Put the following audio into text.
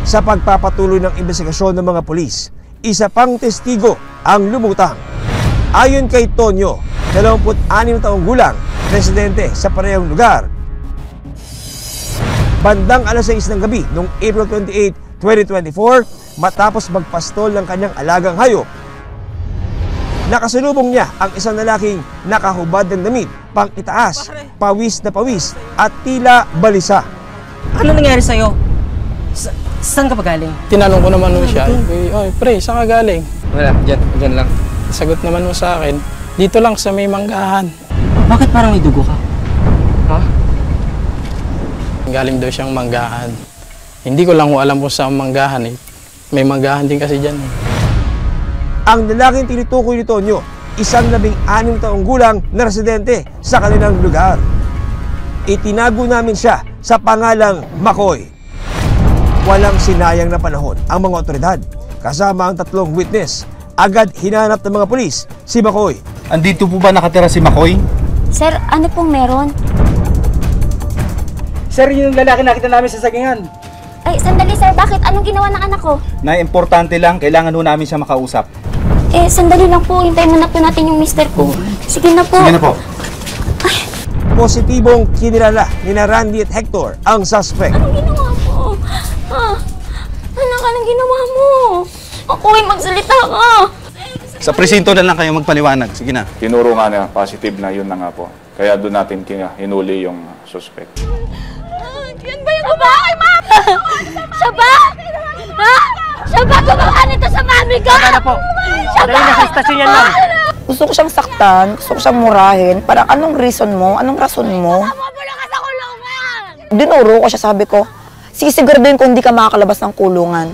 Sa pagpapatuloy ng investigasyon ng mga pulis, isa pang testigo ang lumutang. Ayon kay Tonyo, 26 taong gulang, residente sa parehong lugar. Bandang alas 6 ng gabi noong April 28, 2024, matapos magpastol ng kanyang alagang hayop, nakasalubong niya ang isang lalaking nakahubad ng damit, pang itaas, pawis na pawis at tila balisa. Ano nangyari sa'yo? Saan ka pa galing? Tinanong ko naman mo siya, "Oy, pre, saan ka galing?" Wala, dyan lang. Sagot naman mo sa akin, "Dito lang sa may manggahan." Bakit parang may dugo ka? Ha? Galing daw siyang manggahan. Hindi ko lang alam kung saan manggahan eh. May manggahan din kasi dyan eh. Ang lalaking tinutukoy ni Tonyo, isang 16 taong gulang na residente sa kanilang lugar. Itinago namin siya sa pangalang Makoy. Walang sinayang na panahon ang mga otoridad. Kasama ang 3 witness, agad hinanap ng mga pulis si Makoy. Andito po ba nakatira si Makoy? Sir, ano pong meron? Sir, yung lalaki nakita namin sa sagingan. Ay, sandali sir, bakit? Anong ginawa ng anak ko? Na importante lang, kailangan ho namin siya makausap. Eh, sandali lang po, hintayin muna po natin yung mister ko. Sige na po. Sige na po. Positibong kinilala ni na Randy at Hector ang suspect. Anong ginawa mo? Ha? Anak, anong ginawa mo? Ako magsalita ka. Sa presinto na lang kayo magpaliwanag. Sige na. Tinuro nga na positive na yun na nga po. Kaya doon natin hinuli yung suspect. Yan ba yung babae, ma? Siya ba? Ha? Siya ba gumawa nito sa mami ko? Tama na po. Siya ba? Nasa stasyon yan lang. Gusto ko siyang saktan, gusto ko siyang murahin. Parang anong reason mo? Anong rason mo? Mabula ka sa kulungan! Dinuro ko siya, sabi ko, sisiguraduhin ko hindi ka makakalabas ng kulungan.